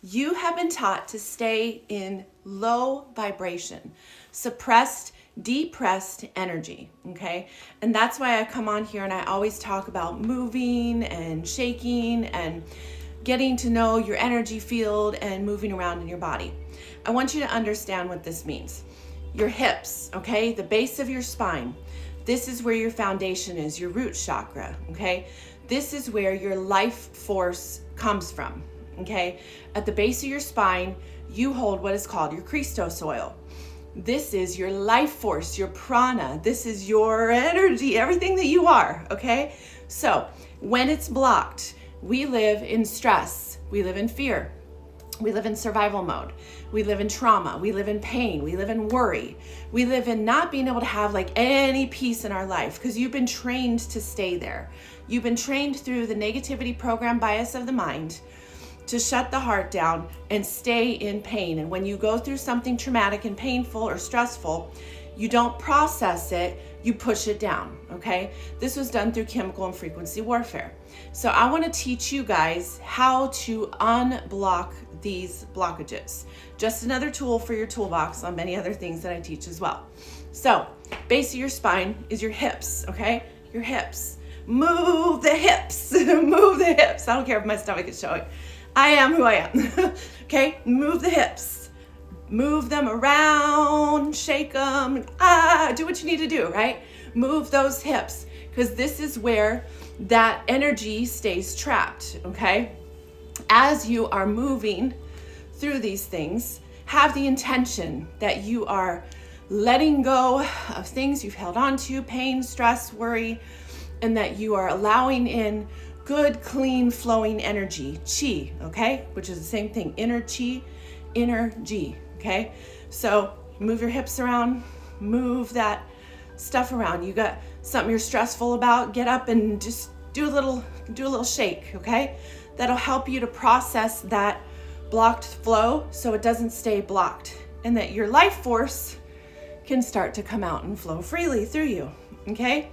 You have been taught to stay in low vibration, suppressed, depressed energy, okay? And that's why I come on here and I always talk about moving and shaking and getting to know your energy field and moving around in your body. I want you to understand what this means. Your hips, okay? The base of your spine. This is where your foundation is, your root chakra, okay? This is where your life force comes from. Okay, at the base of your spine, you hold what is called your Christos oil. This is your life force, your prana. This is your energy, everything that you are, okay? So when it's blocked, we live in stress, we live in fear, we live in survival mode, we live in trauma, we live in pain, we live in worry, we live in not being able to have like any peace in our life because you've been trained to stay there. You've been trained through the negativity program bias of the mind to shut the heart down and stay in pain. And when you go through something traumatic and painful or stressful, you don't process it, you push it down, okay? This was done through chemical and frequency warfare. So I want to teach you guys how to unblock these blockages. Just another tool for your toolbox on many other things that I teach as well. So base of your spine is your hips, okay? Your hips. Move the hips, move the hips. I don't care if my stomach is showing. I am who I am. Okay, move the hips, move them around, shake them, do what you need to do, right? Move those hips, because this is where that energy stays trapped, okay? As you are moving through these things, have the intention that you are letting go of things you've held on to, pain, stress, worry, and that you are allowing in good, clean, flowing energy, chi, okay? Which is the same thing, inner chi, inner G, okay? So move your hips around, move that stuff around. You got something you're stressful about, get up and just do a little shake, okay? That'll help you to process that blocked flow so it doesn't stay blocked and that your life force can start to come out and flow freely through you, okay?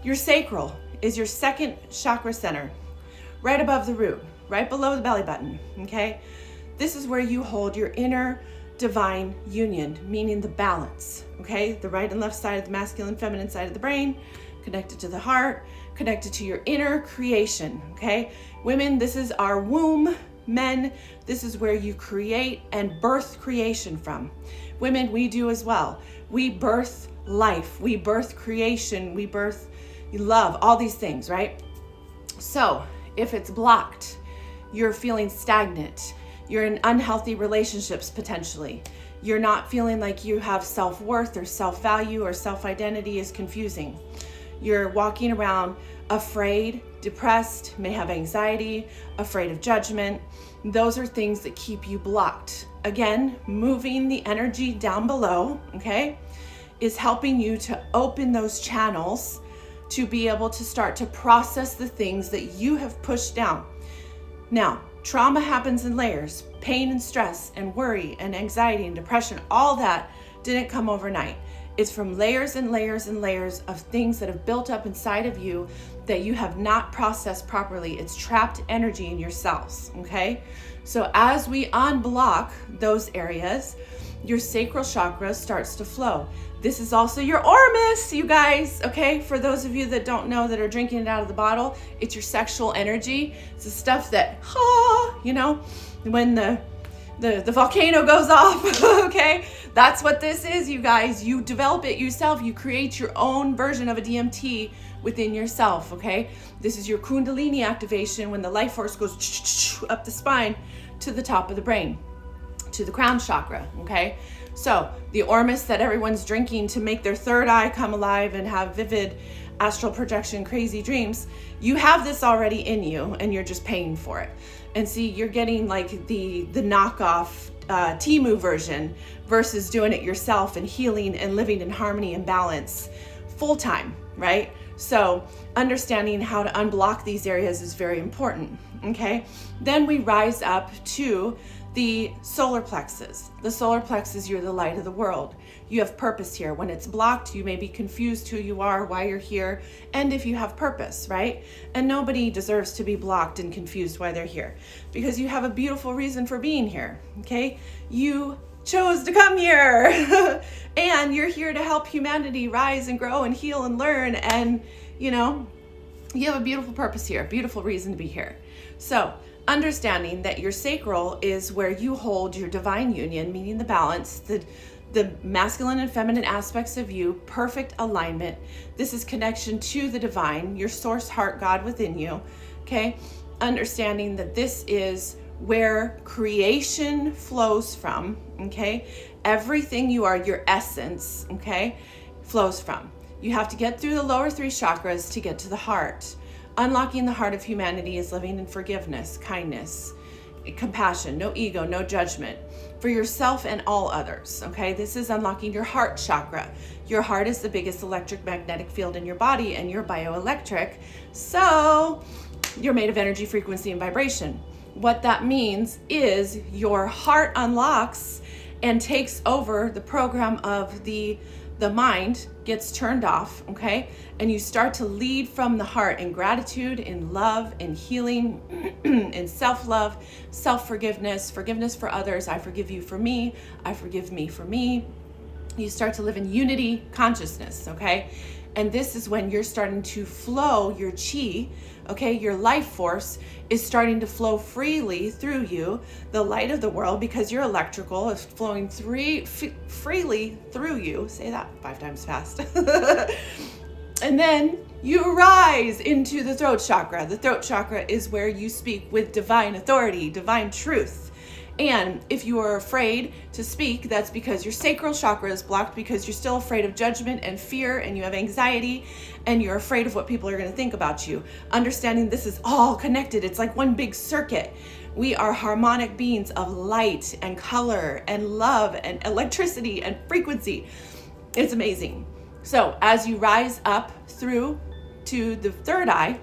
Your sacral is your second chakra center, right above the root, right below the belly button, okay? This is where you hold your inner divine union, meaning the balance, okay? The right and left side of the masculine, feminine side of the brain, connected to the heart, connected to your inner creation, okay? Women, this is our womb. Men, this is where you create and birth creation from. Women, we do as well. We birth life, we birth creation, we birth love, all these things, right? So if it's blocked, you're feeling stagnant, you're in unhealthy relationships potentially, you're not feeling like you have self-worth or self-value or self-identity is confusing. You're walking around afraid, depressed, may have anxiety, afraid of judgment. Those are things that keep you blocked. Again, moving the energy down below, okay, is helping you to open those channels to be able to start to process the things that you have pushed down. Now, trauma happens in layers. Pain and stress and worry and anxiety and depression, all that didn't come overnight. It's from layers and layers and layers of things that have built up inside of you that you have not processed properly. It's trapped energy in your cells, okay? So as we unblock those areas, your sacral chakra starts to flow. This is also your Ormus, you guys, okay? For those of you that don't know that are drinking it out of the bottle, it's your sexual energy. It's the stuff that, you know, when the volcano goes off, okay? That's what this is, you guys. You develop it yourself. You create your own version of a DMT within yourself, okay? This is your Kundalini activation when the life force goes up the spine to the top of the brain, to the crown chakra, okay? So the Ormus that everyone's drinking to make their third eye come alive and have vivid astral projection, crazy dreams, you have this already in you and you're just paying for it. And see, you're getting like the knockoff Temu version versus doing it yourself and healing and living in harmony and balance full time, right? So understanding how to unblock these areas is very important, okay? Then we rise up to The solar plexus. The solar plexus, you're the light of the world. You have purpose here. When it's blocked, you may be confused who you are, why you're here, and if you have purpose, right? And nobody deserves to be blocked and confused why they're here, because you have a beautiful reason for being here, okay? You chose to come here and you're here to help humanity rise and grow and heal and learn, and you know, you have a beautiful purpose here, a beautiful reason to be here. So understanding that your sacral is where you hold your divine union, meaning the balance, the masculine and feminine aspects of you, perfect alignment. This is connection to the divine, your source heart God within you, okay? Understanding that this is where creation flows from, okay? Everything you are, your essence, okay, flows from. You have to get through the lower 3 chakras to get to the heart. Unlocking the heart of humanity is living in forgiveness, kindness, compassion, no ego, no judgment for yourself and all others, okay? This is unlocking your heart chakra. Your heart is the biggest electromagnetic field in your body, and you're bioelectric, so you're made of energy, frequency, and vibration. What that means is your heart unlocks and takes over the program of the mind, gets turned off, okay? And you start to lead from the heart in gratitude, in love, in healing, in self-love, self-forgiveness, forgiveness for others. I forgive you for me. I forgive me for me. You start to live in unity consciousness, okay? And this is when you're starting to flow your chi, okay? Your life force is starting to flow freely through you, the light of the world, because you're electrical, is flowing freely through you. Say that 5 times fast. And then you rise into the throat chakra. The throat chakra is where you speak with divine authority, divine truth. And if you are afraid to speak, that's because your sacral chakra is blocked, because you're still afraid of judgment and fear, and you have anxiety, and you're afraid of what people are going to think about you. Understanding this is all connected. It's like one big circuit. We are harmonic beings of light and color and love and electricity and frequency. It's amazing. So as you rise up through to the third eye,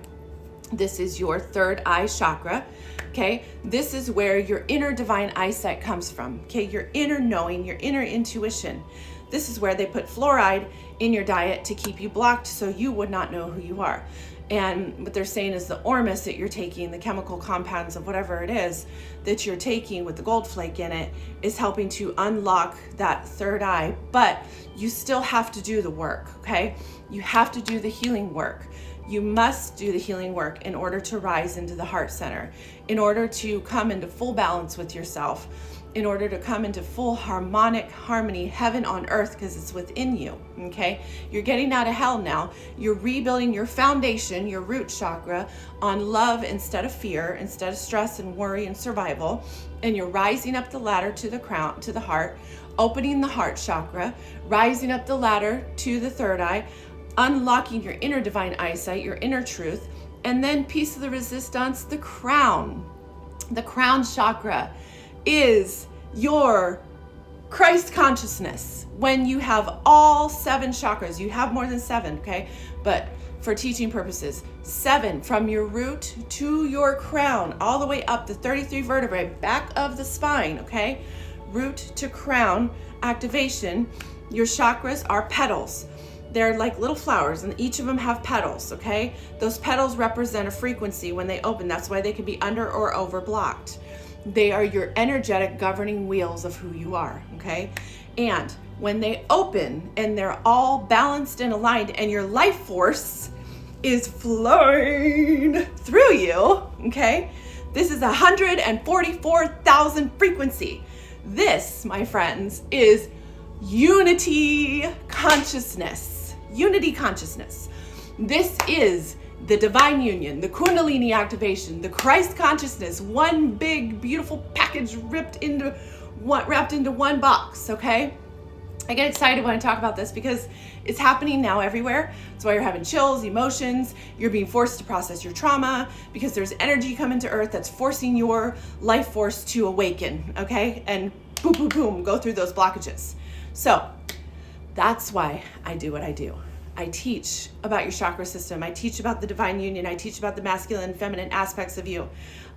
this is your third eye chakra. Okay, this is where your inner divine eyesight comes from. Okay, your inner knowing, your inner intuition. This is where they put fluoride in your diet to keep you blocked so you would not know who you are. And what they're saying is the Ormus that you're taking, the chemical compounds of whatever it is that you're taking with the gold flake in it, is helping to unlock that third eye. But you still have to do the work, okay? You have to do the healing work. You must do the healing work in order to rise into the heart center, in order to come into full balance with yourself, in order to come into full harmonic harmony, heaven on earth, because it's within you, okay? You're getting out of hell now. You're rebuilding your foundation, your root chakra, on love instead of fear, instead of stress and worry and survival, and you're rising up the ladder to the crown, to the heart, opening the heart chakra, rising up the ladder to the third eye, unlocking your inner divine eyesight, your inner truth, and then piece of the resistance, the crown. The crown chakra is your Christ consciousness. When you have all 7 chakras, you have more than 7, okay? But for teaching purposes, 7 from your root to your crown, all the way up the 33 vertebrae, back of the spine, okay? Root to crown activation. Your chakras are petals. They're like little flowers, and each of them have petals, okay? Those petals represent a frequency when they open. That's why they can be under or over blocked. They are your energetic governing wheels of who you are, okay? And when they open and they're all balanced and aligned, and your life force is flowing through you, okay? This is 144,000 frequency. This, my friends, is unity consciousness. Unity consciousness. This is the divine union, the Kundalini activation, the Christ consciousness, one big beautiful package wrapped into one box, okay? I get excited when I talk about this because it's happening now everywhere. That's why you're having chills, emotions, you're being forced to process your trauma, because there's energy coming to earth that's forcing your life force to awaken, okay? And boom, boom, boom, go through those blockages. So that's why I do what I do. I teach about your chakra system. I teach about the divine union. I teach about the masculine and feminine aspects of you.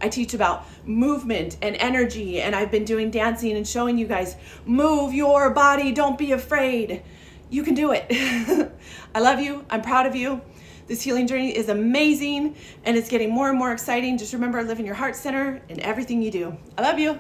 I teach about movement and energy, and I've been doing dancing and showing you guys, move your body, don't be afraid. You can do it. I love you. I'm proud of you. This healing journey is amazing, and it's getting more and more exciting. Just remember, live in your heart center in everything you do. I love you.